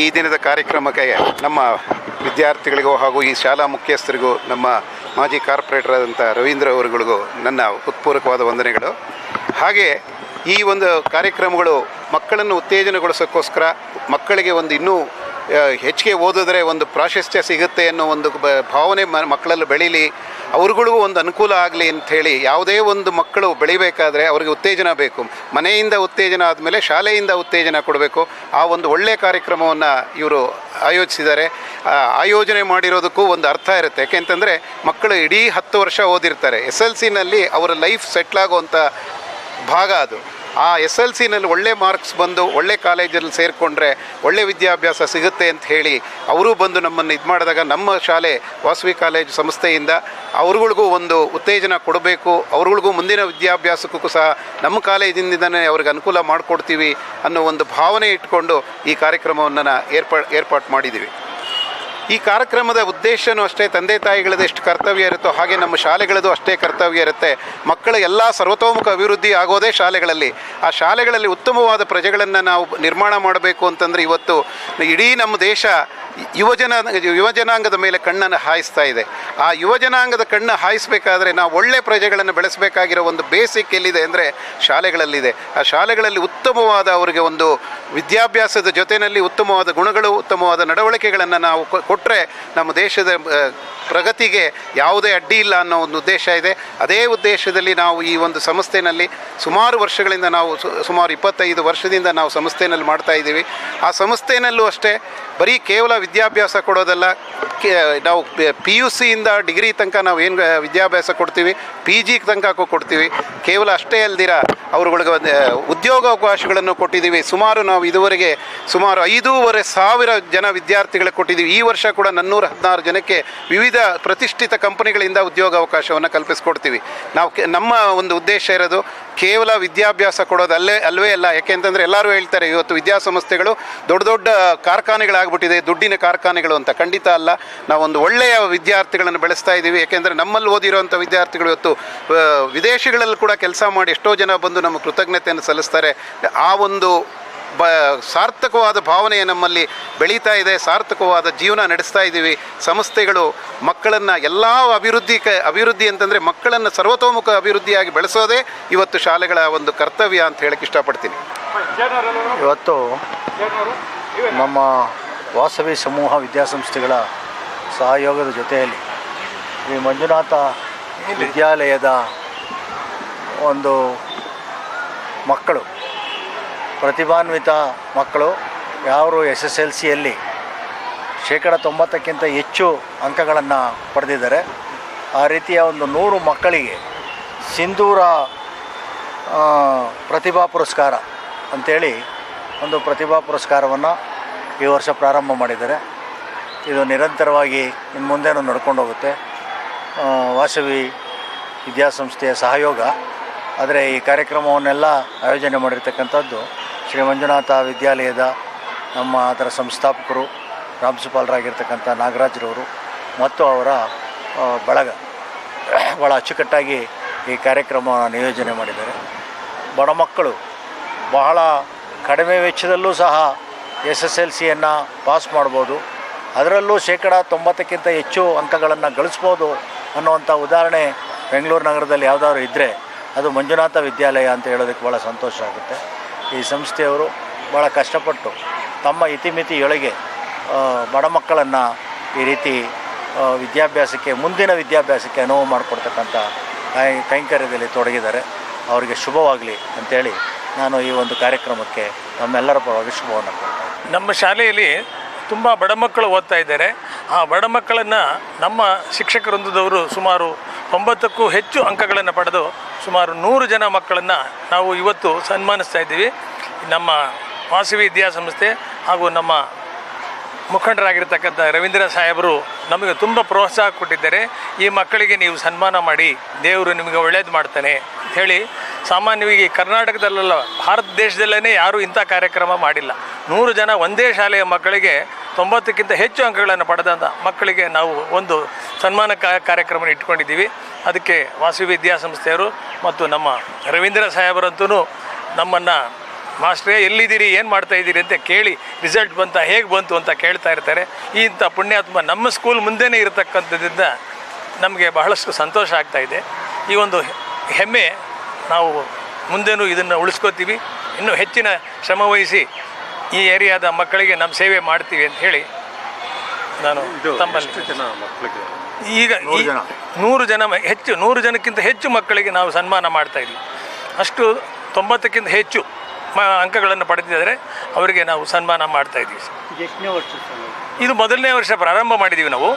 ಈ ದಿನದ ಕಾರ್ಯಕ್ರಮಕ್ಕೆ ನಮ್ಮ ವಿದ್ಯಾರ್ಥಿಗಳಿಗೂ ಹಾಗೂ ಈ ಶಾಲಾ ಮುಖ್ಯಸ್ಥರಿಗೂ ನಮ್ಮ ಮಾಜಿ ಕಾರ್ಪೊರೇಟರ್ ಆದಂಥ ರವೀಂದ್ರ ಅವರುಗಳಿಗೂ ನನ್ನ ಹೃತ್ಪೂರ್ವಕವಾದ ವಂದನೆಗಳು. ಹಾಗೆ ಈ ಒಂದು ಕಾರ್ಯಕ್ರಮಗಳು ಮಕ್ಕಳನ್ನು ಉತ್ತೇಜನಗೊಳಿಸೋಕ್ಕೋಸ್ಕರ ಮಕ್ಕಳಿಗೆ ಒಂದು ಇನ್ನೂ ಹೆಚ್ಚಿಗೆ ಓದಿದ್ರೆ ಒಂದು ಪ್ರಾಶಸ್ತ್ಯ ಸಿಗುತ್ತೆ ಅನ್ನೋ ಒಂದು ಭಾವನೆ ಮಕ್ಕಳಲ್ಲಿ ಬೆಳೀಲಿ, ಅವ್ರಿಗಳಿಗೂ ಒಂದು ಅನುಕೂಲ ಆಗಲಿ ಅಂಥೇಳಿ ಯಾವುದೇ ಒಂದು ಮಕ್ಕಳು ಬೆಳಿಬೇಕಾದ್ರೆ ಅವ್ರಿಗೆ ಉತ್ತೇಜನ ಬೇಕು. ಮನೆಯಿಂದ ಉತ್ತೇಜನ ಆದಮೇಲೆ ಶಾಲೆಯಿಂದ ಉತ್ತೇಜನ ಕೊಡಬೇಕು. ಆ ಒಂದು ಒಳ್ಳೆಯ ಕಾರ್ಯಕ್ರಮವನ್ನು ಇವರು ಆಯೋಜಿಸಿದ್ದಾರೆ. ಆಯೋಜನೆ ಮಾಡಿರೋದಕ್ಕೂ ಒಂದು ಅರ್ಥ ಇರುತ್ತೆ. ಯಾಕೆಂತಂದರೆ ಮಕ್ಕಳು ಇಡೀ 10 ವರ್ಷ ಓದಿರ್ತಾರೆ. SLCನಲ್ಲಿ ಅವರ ಲೈಫ್ ಸೆಟ್ಲಾಗುವಂಥ ಭಾಗ ಅದು. ಆ SLCನಲ್ಲಿ ಒಳ್ಳೆ ಮಾರ್ಕ್ಸ್ ಬಂದು ಒಳ್ಳೆ ಕಾಲೇಜಲ್ಲಿ ಸೇರಿಕೊಂಡ್ರೆ ಒಳ್ಳೆ ವಿದ್ಯಾಭ್ಯಾಸ ಸಿಗುತ್ತೆ ಅಂತ ಹೇಳಿ ಅವರೂ ಬಂದು ನಮ್ಮನ್ನು ಇದು ಮಾಡಿದಾಗ ನಮ್ಮ ಶಾಲೆ ವಾಸವಿ ಕಾಲೇಜು ಸಂಸ್ಥೆಯಿಂದ ಅವ್ರುಗಳಿಗೂ ಒಂದು ಉತ್ತೇಜನ ಕೊಡಬೇಕು, ಅವ್ರುಗಳಿಗೂ ಮುಂದಿನ ವಿದ್ಯಾಭ್ಯಾಸಕ್ಕೂ ಸಹ ನಮ್ಮ ಕಾಲೇಜಿಂದನೇ ಅವ್ರಿಗೆ ಅನುಕೂಲ ಮಾಡಿಕೊಡ್ತೀವಿ ಅನ್ನೋ ಒಂದು ಭಾವನೆ ಇಟ್ಕೊಂಡು ಈ ಕಾರ್ಯಕ್ರಮವನ್ನು ಏರ್ಪಾಡು ಮಾಡಿದ್ದೀವಿ. ಈ ಕಾರ್ಯಕ್ರಮದ ಉದ್ದೇಶವೂ ಅಷ್ಟೇ, ತಂದೆ ತಾಯಿಗಳದ್ದು ಎಷ್ಟು ಕರ್ತವ್ಯ ಇರುತ್ತೋ ಹಾಗೆ ನಮ್ಮ ಶಾಲೆಗಳದ್ದು ಅಷ್ಟೇ ಕರ್ತವ್ಯ ಇರುತ್ತೆ. ಮಕ್ಕಳ ಎಲ್ಲ ಸರ್ವತೋಮುಖ ಅಭಿವೃದ್ಧಿ ಆಗೋದೇ ಶಾಲೆಗಳಲ್ಲಿ. ಆ ಶಾಲೆಗಳಲ್ಲಿ ಉತ್ತಮವಾದ ಪ್ರಜೆಗಳನ್ನು ನಾವು ನಿರ್ಮಾಣ ಮಾಡಬೇಕು ಅಂತಂದರೆ ಇವತ್ತು ಇಡೀ ನಮ್ಮ ದೇಶ ಯುವಜನಾಂಗದ ಮೇಲೆ ಕಣ್ಣನ್ನು ಹಾಯಿಸ್ತಾ ಇದೆ. ಆ ಯುವಜನಾಂಗದ ಕಣ್ಣು ಹಾಯಿಸಬೇಕಾದ್ರೆ ನಾವು ಒಳ್ಳೆ ಪ್ರಜೆಗಳನ್ನು ಬೆಳೆಸಬೇಕಾಗಿರೋ ಒಂದು ಬೇಸಿಕ್ ಎಲ್ಲಿದೆ ಅಂದರೆ ಶಾಲೆಗಳಲ್ಲಿದೆ. ಆ ಶಾಲೆಗಳಲ್ಲಿ ಉತ್ತಮವಾದ ಅವರಿಗೆ ಒಂದು ವಿದ್ಯಾಭ್ಯಾಸದ ಜೊತೆಯಲ್ಲಿ ಉತ್ತಮವಾದ ಗುಣಗಳು, ಉತ್ತಮವಾದ ನಡವಳಿಕೆಗಳನ್ನು ನಾವು ಕೊಟ್ಟರೆ ನಮ್ಮ ದೇಶದ ಪ್ರಗತಿಗೆ ಯಾವುದೇ ಅಡ್ಡಿ ಇಲ್ಲ ಅನ್ನೋ ಒಂದು ಉದ್ದೇಶ ಇದೆ. ಅದೇ ಉದ್ದೇಶದಲ್ಲಿ ನಾವು ಈ ಒಂದು ಸಂಸ್ಥೆಯಲ್ಲಿ ಸುಮಾರು ವರ್ಷಗಳಿಂದ ನಾವು ಸುಮಾರು 25 ವರ್ಷದಿಂದ ನಾವು ಸಂಸ್ಥೆಯಲ್ಲಿ ಮಾಡ್ತಾ ಇದ್ದೀವಿ. ಆ ಸಂಸ್ಥೆಯಲ್ಲೂ ಅಷ್ಟೇ ಬರೀ ಕೇವಲ ವಿದ್ಯಾಭ್ಯಾಸ ಕೊಡೋದಲ್ಲ, ನಾವು PUCಯಿಂದ ಡಿಗ್ರಿ ತನಕ ನಾವು ಏನು ವಿದ್ಯಾಭ್ಯಾಸ ಕೊಡ್ತೀವಿ, PG ತನಕ ಕೊಡ್ತೀವಿ. ಕೇವಲ ಅಷ್ಟೇ ಅಲ್ದಿರ ಅವ್ರುಗಳಿಗೆ ಉದ್ಯೋಗಾವಕಾಶಗಳನ್ನು ಕೊಟ್ಟಿದ್ದೀವಿ. ನಾವು ಇದುವರೆಗೆ ಸುಮಾರು 5,500 ಜನ ವಿದ್ಯಾರ್ಥಿಗಳಿಗೆ ಕೊಟ್ಟಿದ್ದೀವಿ. ಈ ವರ್ಷ ಕೂಡ 416 ಜನಕ್ಕೆ ವಿವಿಧ ಪ್ರತಿಷ್ಠಿತ ಕಂಪನಿಗಳಿಂದ ಉದ್ಯೋಗಾವಕಾಶವನ್ನು ಕಲ್ಪಿಸ್ಕೊಡ್ತೀವಿ. ನಮ್ಮ ಒಂದು ಉದ್ದೇಶ ಇರೋದು ಕೇವಲ ವಿದ್ಯಾಭ್ಯಾಸ ಕೊಡೋದು ಅಲ್ವೇ ಅಲ್ಲ. ಯಾಕೆಂತಂದರೆ ಎಲ್ಲರೂ ಹೇಳ್ತಾರೆ ಇವತ್ತು ವಿದ್ಯಾಸಂಸ್ಥೆಗಳು ದೊಡ್ಡ ದೊಡ್ಡ ಕಾರ್ಖಾನೆಗಳಾಗ್ಬಿಟ್ಟಿದೆ, ದುಡ್ಡಿನ ಕಾರ್ಖಾನೆಗಳು ಅಂತ. ಖಂಡಿತ ಅಲ್ಲ. ನಾವೊಂದು ಒಳ್ಳೆಯ ವಿದ್ಯಾರ್ಥಿಗಳನ್ನು ಬೆಳೆಸ್ತಾ ಇದ್ದೀವಿ. ಯಾಕೆಂದರೆ ನಮ್ಮಲ್ಲಿ ಓದಿರೋವಂಥ ವಿದ್ಯಾರ್ಥಿಗಳು ಇವತ್ತು ವಿದೇಶಗಳಲ್ಲಿ ಕೂಡ ಕೆಲಸ ಮಾಡಿ ಎಷ್ಟೋ ಜನ ಬಂದು ನಮ್ಮ ಕೃತಜ್ಞತೆಯನ್ನು ಸಲ್ಲಿಸ್ತಾರೆ. ಆ ಒಂದು ಸಾರ್ಥಕವಾದ ಭಾವನೆ ನಮ್ಮಲ್ಲಿ ಬೆಳೀತಾ ಇದೆ. ಸಾರ್ಥಕವಾದ ಜೀವನ ನಡೆಸ್ತಾ ಇದ್ದೀವಿ. ಸಂಸ್ಥೆಗಳು ಮಕ್ಕಳನ್ನು ಎಲ್ಲ ಅಭಿವೃದ್ಧಿ ಅಂತಂದರೆ ಮಕ್ಕಳನ್ನು ಸರ್ವತೋಮುಖ ಅಭಿವೃದ್ಧಿಯಾಗಿ ಬೆಳೆಸೋದೇ ಇವತ್ತು ಶಾಲೆಗಳ ಒಂದು ಕರ್ತವ್ಯ ಅಂತ ಹೇಳಕ್ಕೆ ಇಷ್ಟಪಡ್ತೀನಿ. ಇವತ್ತು ನಮ್ಮ ವಾಸವಿ ಸಮೂಹ ವಿದ್ಯಾಸಂಸ್ಥೆಗಳ ಸಹಯೋಗದ ಜೊತೆಯಲ್ಲಿ ಶ್ರೀ ಮಂಜುನಾಥ ವಿದ್ಯಾಲಯದ ಒಂದು ಮಕ್ಕಳು, ಪ್ರತಿಭಾನ್ವಿತ ಮಕ್ಕಳು ಯಾರು SSLCಯಲ್ಲಿ 90%ಕ್ಕಿಂತ ಹೆಚ್ಚು ಅಂಕಗಳನ್ನು ಪಡೆದಿದ್ದಾರೆ. ಆ ರೀತಿಯ ಒಂದು 100 ಮಕ್ಕಳಿಗೆ ಸಿಂಧೂರ ಪ್ರತಿಭಾ ಪುರಸ್ಕಾರ ಅಂಥೇಳಿ ಒಂದು ಪ್ರತಿಭಾ ಪುರಸ್ಕಾರವನ್ನು ಈ ವರ್ಷ ಪ್ರಾರಂಭ ಮಾಡಿದ್ದಾರೆ. ಇದು ನಿರಂತರವಾಗಿ ಇನ್ನು ಮುಂದೇನೂ ನಡ್ಕೊಂಡು ಹೋಗುತ್ತೆ. ವಾಸವಿ ವಿದ್ಯಾಸಂಸ್ಥೆಯ ಸಹಯೋಗ. ಆದರೆ ಈ ಕಾರ್ಯಕ್ರಮವನ್ನೆಲ್ಲ ಆಯೋಜನೆ ಮಾಡಿರ್ತಕ್ಕಂಥದ್ದು ಶ್ರೀ ಮಂಜುನಾಥ ವಿದ್ಯಾಲಯದ ಅದರ ಸಂಸ್ಥಾಪಕರು ಪ್ರಾಂಶುಪಾಲರಾಗಿರ್ತಕ್ಕಂಥ ನಾಗರಾಜ್ರವರು ಮತ್ತು ಅವರ ಬಳಗ ಭಾಳ ಅಚ್ಚುಕಟ್ಟಾಗಿ ಈ ಕಾರ್ಯಕ್ರಮವನ್ನು ನಿಯೋಜನೆ ಮಾಡಿದ್ದಾರೆ. ಬಡ ಮಕ್ಕಳು ಬಹಳ ಕಡಿಮೆ ವೆಚ್ಚದಲ್ಲೂ ಸಹ SSLCಯನ್ನು ಪಾಸ್ ಮಾಡ್ಬೋದು, ಅದರಲ್ಲೂ 90%ಕ್ಕಿಂತ ಹೆಚ್ಚು ಅಂಕಗಳನ್ನು ಗಳಿಸ್ಬೋದು ಅನ್ನುವಂಥ ಉದಾಹರಣೆ ಬೆಂಗಳೂರು ನಗರದಲ್ಲಿ ಯಾವುದಾದ್ರು ಇದ್ದರೆ ಅದು ಮಂಜುನಾಥ ವಿದ್ಯಾಲಯ ಅಂತ ಹೇಳೋದಕ್ಕೆ ಭಾಳ ಸಂತೋಷ ಆಗುತ್ತೆ. ಈ ಸಂಸ್ಥೆಯವರು ಭಾಳ ಕಷ್ಟಪಟ್ಟು ತಮ್ಮ ಇತಿಮಿತಿಯೊಳಗೆ ಬಡ ಮಕ್ಕಳನ್ನು ಈ ರೀತಿ ಮುಂದಿನ ವಿದ್ಯಾಭ್ಯಾಸಕ್ಕೆ ಅನುವು ಮಾಡಿಕೊಡ್ತಕ್ಕಂಥ ಕೈಂಕರ್ಯದಲ್ಲಿ ತೊಡಗಿದ್ದಾರೆ. ಅವರಿಗೆ ಶುಭವಾಗಲಿ ಅಂಥೇಳಿ ನಾನು ಈ ಒಂದು ಕಾರ್ಯಕ್ರಮಕ್ಕೆ ನಮ್ಮೆಲ್ಲರ ಪರವಾಗಿ ಶುಭವನ್ನು ಕೊಡ್ತೇನೆ. ನಮ್ಮ ಶಾಲೆಯಲ್ಲಿ ತುಂಬ ಬಡ ಮಕ್ಕಳು ಓದ್ತಾ ಇದ್ದಾರೆ. ಆ ಬಡ ಮಕ್ಕಳನ್ನು ನಮ್ಮ ಶಿಕ್ಷಕ ವೃಂದದವರು ಸುಮಾರು 90ಕ್ಕೂ ಹೆಚ್ಚು ಅಂಕಗಳನ್ನು ಪಡೆದು ಸುಮಾರು 100 ಜನ ಮಕ್ಕಳನ್ನು ನಾವು ಇವತ್ತು ಸನ್ಮಾನಿಸ್ತಾ ಇದ್ದೀವಿ. ನಮ್ಮ ವಾಸವಿ ವಿದ್ಯಾಸಂಸ್ಥೆ ಹಾಗೂ ನಮ್ಮ ಮುಖಂಡರಾಗಿರ್ತಕ್ಕಂಥ ರವೀಂದ್ರ ಸಾಹೇಬರು ನಮಗೆ ತುಂಬ ಪ್ರೋತ್ಸಾಹ ಕೊಟ್ಟಿದ್ದಾರೆ. ಈ ಮಕ್ಕಳಿಗೆ ನೀವು ಸನ್ಮಾನ ಮಾಡಿ, ದೇವರು ನಿಮಗೆ ಒಳ್ಳೇದು ಮಾಡ್ತಾನೆ ಹೇಳಿ. ಸಾಮಾನ್ಯವಾಗಿ ಕರ್ನಾಟಕದಲ್ಲೆಲ್ಲ ಭಾರತ ದೇಶದಲ್ಲೇ ಯಾರೂ ಇಂಥ ಕಾರ್ಯಕ್ರಮ ಮಾಡಿಲ್ಲ. 100 ಜನ ಒಂದೇ ಶಾಲೆಯ ಮಕ್ಕಳಿಗೆ 90ಕ್ಕಿಂತ ಹೆಚ್ಚು ಅಂಕಗಳನ್ನು ಪಡೆದಂಥ ಮಕ್ಕಳಿಗೆ ನಾವು ಒಂದು ಸನ್ಮಾನ ಕಾರ್ಯಕ್ರಮ ಇಟ್ಕೊಂಡಿದ್ದೀವಿ. ಅದಕ್ಕೆ ವಾಸವಿ ವಿದ್ಯಾಸಂಸ್ಥೆಯವರು ಮತ್ತು ನಮ್ಮ ರವೀಂದ್ರ ಸಾಹೇಬರಂತೂ ನಮ್ಮನ್ನು ಮಾಸ್ಟ್ರೇ ಎಲ್ಲಿದ್ದೀರಿ, ಏನು ಮಾಡ್ತಾ ಇದ್ದೀರಿ ಅಂತ ಕೇಳಿ ರಿಸಲ್ಟ್ ಬಂತ, ಹೇಗೆ ಬಂತು ಅಂತ ಕೇಳ್ತಾ ಇರ್ತಾರೆ. ಇಂಥ ಪುಣ್ಯಾತ್ಮ ನಮ್ಮ ಸ್ಕೂಲ್ ಮುಂದೆನೇ ಇರತಕ್ಕಂಥದ್ದಿಂದ ನಮಗೆ ಬಹಳಷ್ಟು ಸಂತೋಷ ಆಗ್ತಾಯಿದೆ. ಈ ಒಂದು ಹೆಮ್ಮೆ ನಾವು ಮುಂದೆನೂ ಇದನ್ನು ಉಳಿಸ್ಕೋತೀವಿ. ಇನ್ನೂ ಹೆಚ್ಚಿನ ಶ್ರಮವಹಿಸಿ ಈ ಏರಿಯಾದ ಮಕ್ಕಳಿಗೆ ನಮ್ಮ ಸೇವೆ ಮಾಡ್ತೀವಿ ಅಂತ ಹೇಳಿ ನಾನು ತಮ್ಮಲ್ಲಿ ಈಗ 100 ಜನ ಹೆಚ್ಚು 100 ಜನಕ್ಕಿಂತ ಹೆಚ್ಚು ಮಕ್ಕಳಿಗೆ ನಾವು ಸನ್ಮಾನ ಮಾಡ್ತಾಯಿದ್ವಿ. ಅಷ್ಟು 90ಕ್ಕಿಂತ ಹೆಚ್ಚು ಅಂಕಗಳನ್ನು ಪಡೆದಿದ್ದರೆ ಅವರಿಗೆ ನಾವು ಸನ್ಮಾನ ಮಾಡ್ತಾಯಿದ್ದೀವಿ. ಇದು ಮೊದಲನೇ ವರ್ಷ ಪ್ರಾರಂಭ ಮಾಡಿದ್ದೀವಿ ನಾವು.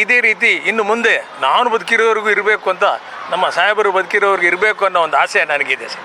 ಇದೇ ರೀತಿ ಇನ್ನು ಮುಂದೆ ನಾನು ಬದುಕಿರೋರಿಗೂ ಇರಬೇಕು ಅಂತ, ನಮ್ಮ ಸಾಹೇಬರು ಬದುಕಿರೋರ್ಗೂ ಇರಬೇಕು ಅನ್ನೋ ಒಂದು ಆಸೆ ನನಗಿದೆ ಸರ್.